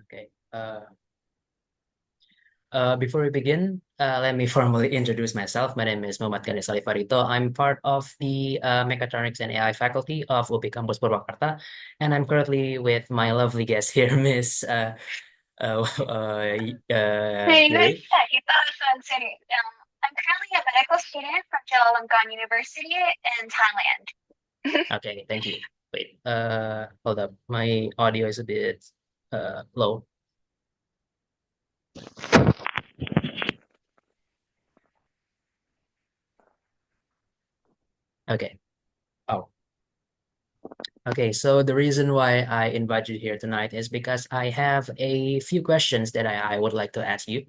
Okay. Before we begin, let me formally introduce myself. My name is Muhammad Ganesh Alifarito. I'm part of the Mechatronics and AI faculty of UPI Kampus Purwakarta, and I'm currently with my lovely guest here, Miss My name is Yuri. sandhita suwansiri. I'm currently a medical student from Chulalongkorn University in Thailand. Okay, thank you. Wait, hold up. My audio is a bit low. Okay. Oh. Okay, so the reason why I invite you here tonight is because I have a few questions that I would like to ask you.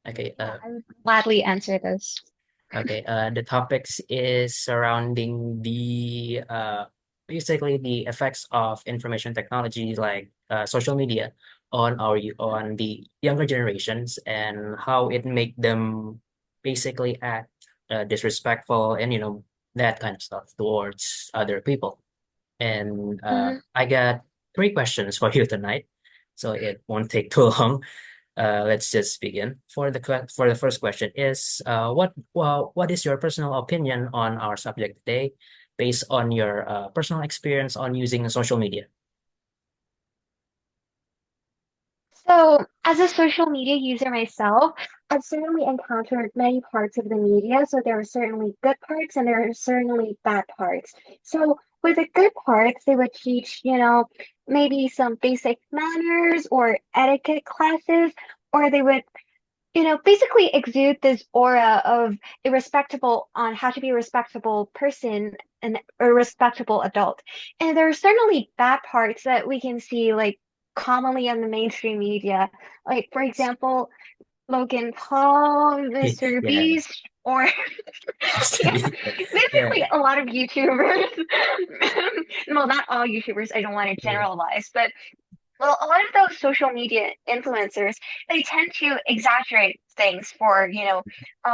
Okay, Yeah, I would gladly answer those. the topics is surrounding the basically the effects of information technology like social media on the younger generations and how it make them basically act disrespectful and that kind of stuff towards other people. And Mhm. I got three questions for you tonight, so it won't take too long. Let's just begin. For the first question is what is your personal opinion on our subject today, based on your personal experience on using social media? So, as a social media user myself, I've certainly encountered many parts of the media. So, there are certainly good parts and there are certainly bad parts. So, with the good parts, they would teach, maybe some basic manners or etiquette classes, or they would basically exude this aura of a respectable on how to be a respectable person and a respectable adult. And there are certainly bad parts that we can see like commonly on the mainstream media. Like for example, Logan Paul, Mr. Yeah, Beast, or Mr. yeah, B. Yeah, basically a lot of YouTubers. Well, not all YouTubers, I don't want to yeah, generalize, but well, a lot of those social media influencers, they tend to exaggerate things for,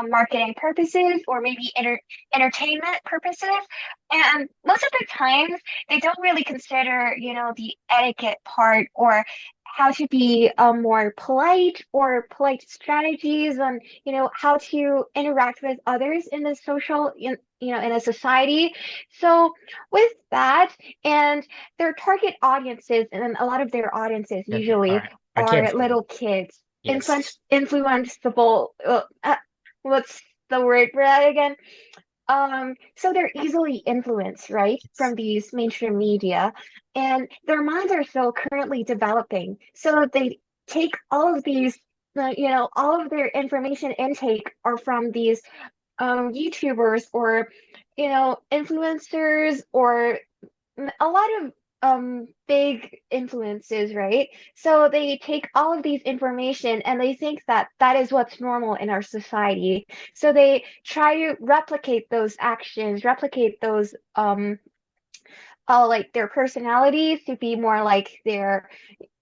marketing purposes or maybe entertainment purposes. And most of the times, they don't really consider, the etiquette part or how to be more polite or polite strategies on, how to interact with others in the social, in a society. So with that, and their target audiences, and a lot of their audiences okay. All usually right. Our are kids, right? little kids, Yes. influenceable. What's the word for that again? So they're easily influenced, right, Yes. from these mainstream media, and their minds are still currently developing. So they take all of these, all of their information intake are from these YouTubers or influencers or a lot of big influences, right? So they take all of these information and they think that that is what's normal in our society. So they try to replicate those actions, replicate those like their personalities to be more like their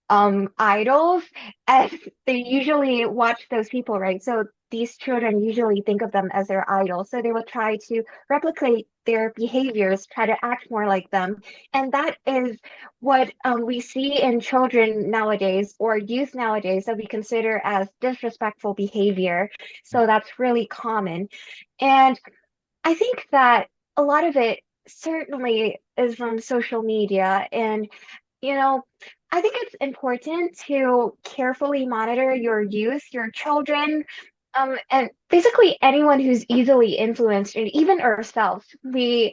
idols, as they usually watch those people, right? So these children usually think of them as their idols. So they will try to replicate their behaviors, try to act more like them. And that is what we see in children nowadays or youth nowadays that we consider as disrespectful behavior. So that's really common. And I think that a lot of it certainly is from social media. And you know, I think it's important to carefully monitor your youth, your children, and basically anyone who's easily influenced, and even ourselves. I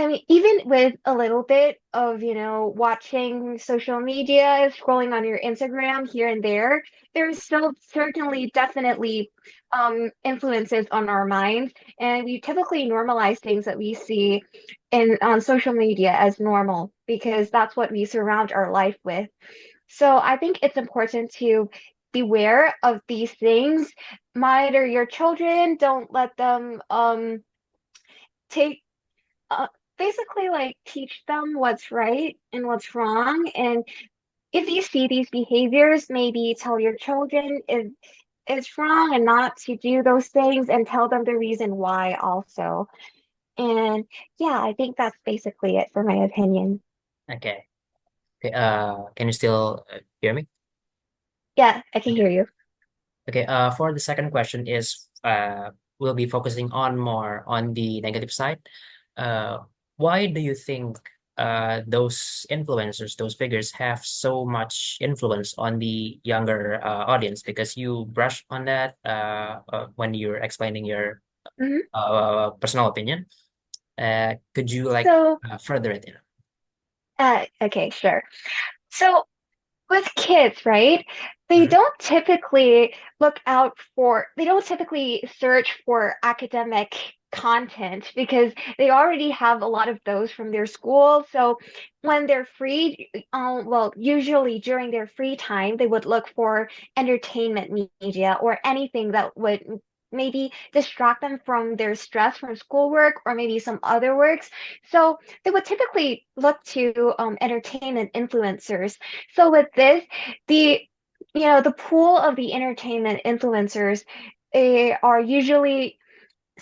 mean, even with a little bit of, watching social media, scrolling on your Instagram here and there, there's still certainly, definitely, influences on our minds, and we typically normalize things that we see in on social media as normal because that's what we surround our life with. So I think it's important to beware of these things. Monitor your children. Don't let them take uh, basically like teach them what's right and what's wrong. And if you see these behaviors, maybe tell your children if it's wrong and not to do those things and tell them the reason why also. And yeah, I think that's basically it for my opinion. Okay. Okay. Can you still hear me? Yeah, I can Okay. hear you. Okay. For the second question is we'll be focusing on more on the negative side. Uh, why do you think those influencers, those figures, have so much influence on the younger audience? Because you brush on that when you're explaining your Hmm. personal opinion. Could you like So, further it in? okay, sure. So with kids, right? They Mhm. don't typically they don't typically search for academic content because they already have a lot of those from their school. So when they're free, well, usually during their free time, they would look for entertainment media or anything that would maybe distract them from their stress from schoolwork or maybe some other works. So they would typically look to entertainment influencers. So with this, the the pool of the entertainment influencers are usually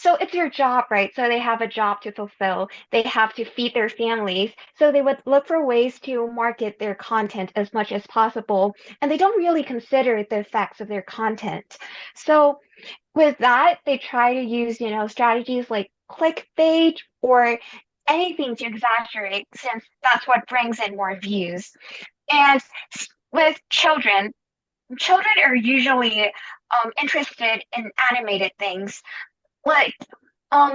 so it's your job, right? So they have a job to fulfill. They have to feed their families. So they would look for ways to market their content as much as possible. And they don't really consider the effects of their content. So with that, they try to use, strategies like clickbait or anything to exaggerate since that's what brings in more views. And with children, children are usually interested in animated things. Like,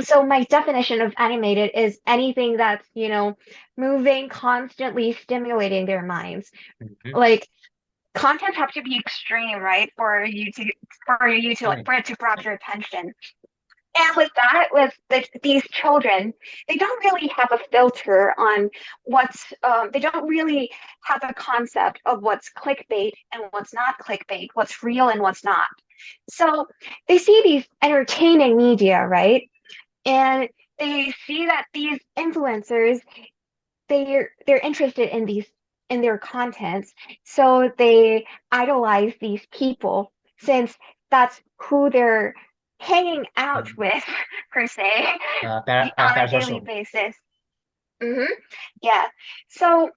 so my definition of animated is anything that's, moving, constantly stimulating their minds. Mhm. Like, content have to be extreme, right? Right. For it to grab your attention. And with that, these children, they don't really have a filter on they don't really have a concept of what's clickbait and what's not clickbait, what's real and what's not. So they see these entertaining media, right? And they see that these influencers, they're interested in their contents, so they idolize these people since that's who they're hanging out Um, with per se on a daily parasocial. basis. Hmm. Yeah. So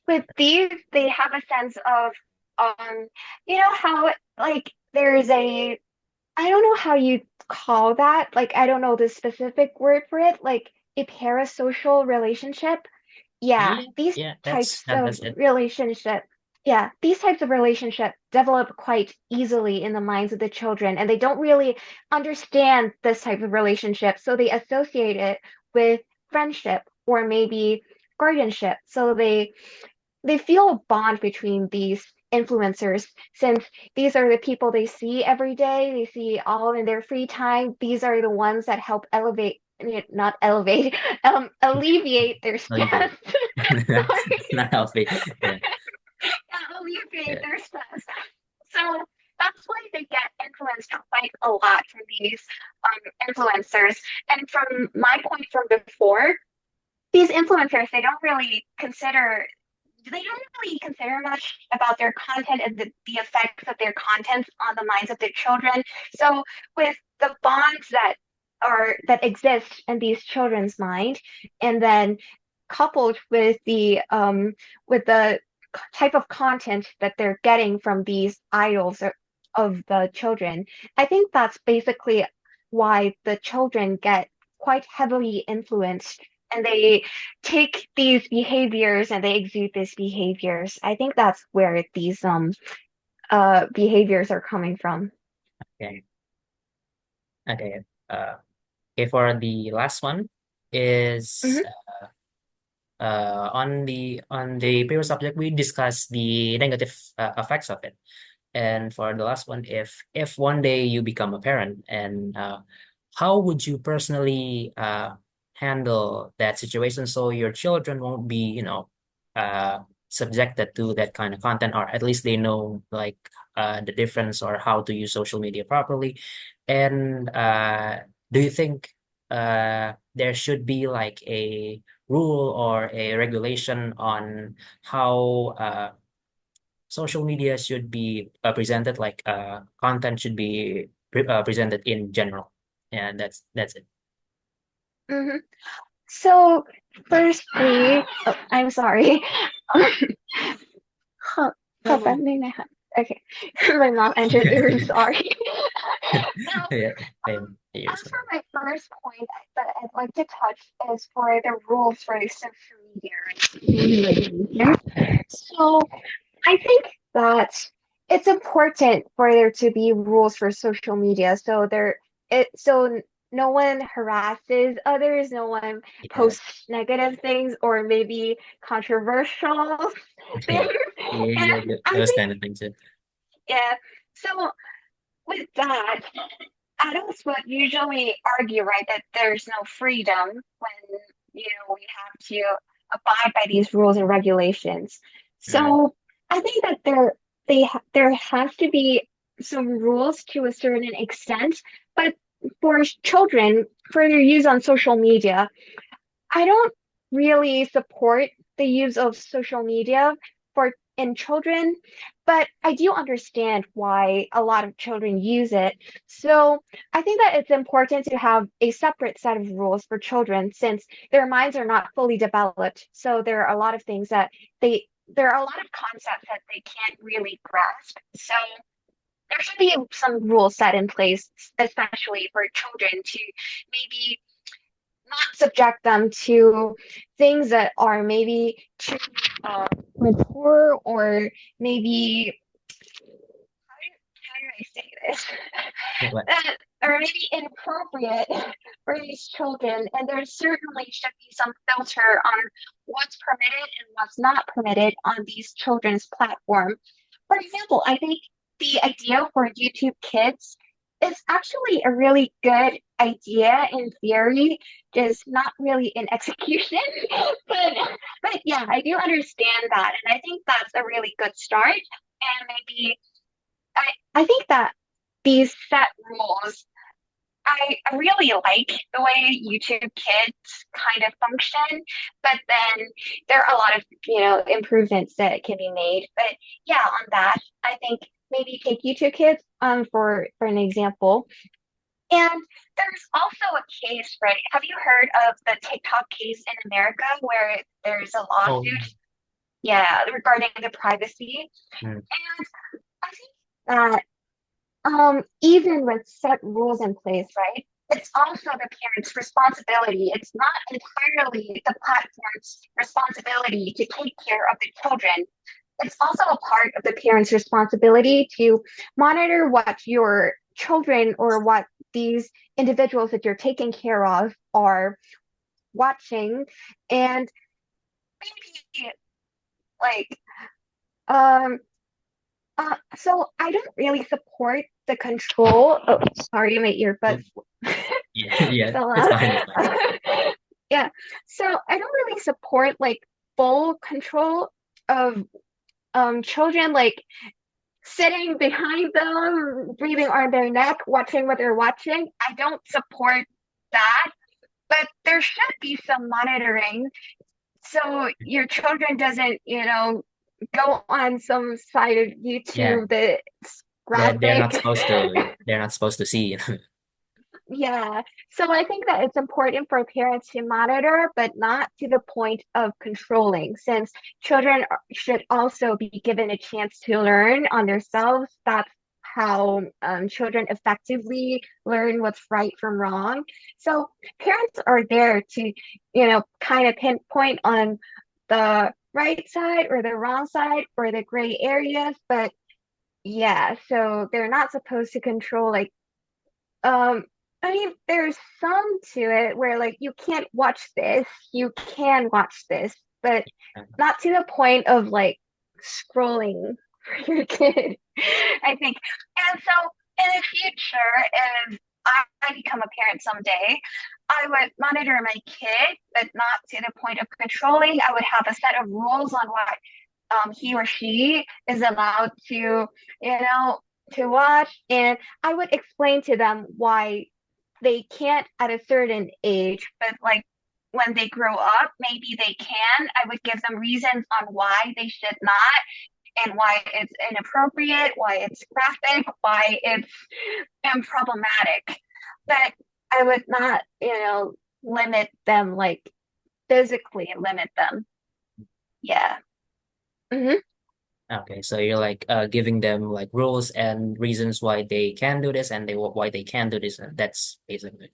with these, they have a sense of how like there's a I don't know how you call that. Like I don't know the specific word for it, like a parasocial relationship. Yeah, Yeah, these yeah, types of that's it. relationship, yeah, these types of relationship develop quite easily in the minds of the children, and they don't really understand this type of relationship, so they associate it with friendship or maybe guardianship. So they feel a bond between these influencers since these are the people they see every day, they see all in their free time. These are the ones that help not elevate, alleviate their stress. Alleviate. That's Sorry, not healthy. Yeah, alleviate yeah. their stress. So that's why they get influenced quite a lot from these influencers. And from my point from before, these influencers, they don't really consider much about their content and the effects of their content on the minds of their children. So with the bonds that exist in these children's mind, and then coupled with the type of content that they're getting from these idols of the children, I think that's basically why the children get quite heavily influenced and they take these behaviors and they exude these behaviors. I think that's where these behaviors are coming from. Okay, okay. Okay, for the last one is Hmm. on the previous subject we discussed the negative effects of it. And for the last one, if one day you become a parent, and how would you personally handle that situation so your children won't be, uh, subjected to that kind of content, or at least they know like the difference or how to use social media properly? And do you think there should be like a rule or a regulation on how social media should be presented, like content should be presented in general? And that's it. Hmm. So, firstly, oh, I'm sorry. ขอขอแป๊บนึงนะคะ Okay. My mom entered the room, sorry. Now, Yeah, um, I as for my first point that I'd like to touch is for the rules for social media, right? So I think that it's important for there to be rules for social media. So no one harasses others, no one yeah, posts negative things or maybe controversial yeah, things. yeah, And yeah, I those think, kind of things. Yeah. yeah. So with that, adults would usually argue, right, that there's no freedom when, we have to abide by these rules and regulations. Mm, So I think that there has to be some rules to a certain extent, but for children, for their use on social media, I don't really support the use of social media for in children, but I do understand why a lot of children use it. So I think that it's important to have a separate set of rules for children since their minds are not fully developed. So there are a lot of concepts that they can't really grasp. So there should be some rules set in place, especially for children to maybe not subject them to things that are maybe too mature or maybe how do I say this? what? That are maybe inappropriate for these children. And there certainly should be some filter on what's permitted and what's not permitted on these children's platform. For example, I think the idea for YouTube Kids is actually a really good idea in theory, just not really in execution. but but yeah, I do understand that, and I think that's a really good start. And maybe I think that these set rules I really like the way YouTube Kids kind of function, but then there are a lot of, improvements that can be made. But yeah, on that, I think maybe take YouTube Kids for an example. And there's also a case, right? Have you heard of the TikTok case in America where there's a Oh, lawsuit, yeah, regarding the privacy? mm, And I think that even with set rules in place, right? It's also the parents' responsibility. It's not entirely the platform's responsibility to take care of the children. It's also a part of the parents' responsibility to monitor what your children or what these individuals that you're taking care of are watching and maybe like um so I don't really support the control. Oh, sorry, my yeah, earbuds yeah, yeah, fell it's out. fine, it's fine. Yeah, so I don't really support like full control of children, like sitting behind them, breathing on their neck, watching what they're watching. I don't support that, but there should be some monitoring so your children doesn't, go on some side of Yeah, YouTube that's they're graphic. not supposed to. They're not supposed to see. Yeah. So I think that it's important for parents to monitor, but not to the point of controlling, since children should also be given a chance to learn on themselves. That's how children effectively learn what's right from wrong. So parents are there to, kind of pinpoint on the right side or the wrong side or the gray areas. But yeah, so they're not supposed to control like um, I mean, there's some to it where like you can't watch this, you can watch this, but not to the point of like scrolling for your kid, I think. And so in the future, if I become a parent someday, I would monitor my kid, but not to the point of controlling. I would have a set of rules on what he or she is allowed you know, to watch. And I would explain to them why they can't at a certain age, but like when they grow up, maybe they can. I would give them reasons on why they should not and why it's inappropriate, why it's graphic, why it's problematic. But I would not, limit them, physically limit them. Yeah. Hmm. Okay, so you're like giving them like rules and reasons why they can do this and why they can't do this. And that's basically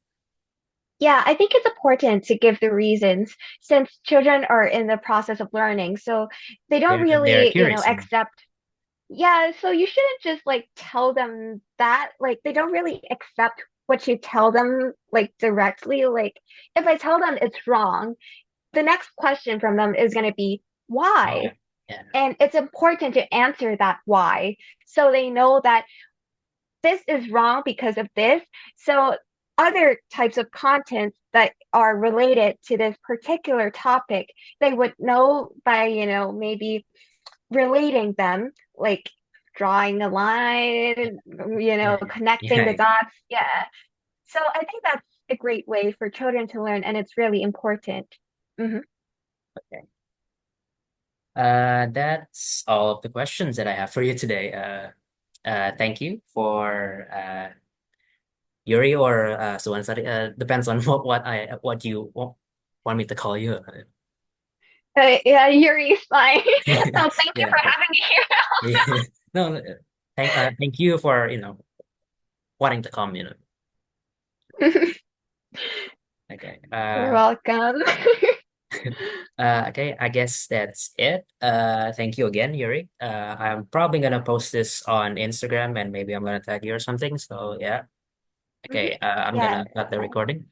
Yeah, I think it's important to give the reasons since children are in the process of learning. So they don't they're really, curious. accept. Yeah, so you shouldn't just like tell them that. Like they don't really accept what you tell them like directly. Like if I tell them it's wrong, the next question from them is going to be Yeah. why? Yeah. And it's important to answer that why so they know that this is wrong because of this. So other types of content that are related to this particular topic, they would know by, maybe relating them, like drawing a line, Yeah. connecting the Yeah. dots. Yeah. So I think that's a great way for children to learn, and it's really important. Hmm. Okay. That's all of the questions that I have for you today. Thank you for Yuri or Suwansiri. Depends on what you want me to call you. Yeah, Yuri is fine. So thank you Yeah. for having me Yeah. No, thank you for wanting to come. here. Okay. You're welcome. Okay, I guess that's it. Thank you again, Yuri. I'm probably gonna post this on Instagram and maybe I'm gonna tag you or something. So yeah. Mhm. Okay, I'm Yeah, gonna cut that's the fine. recording.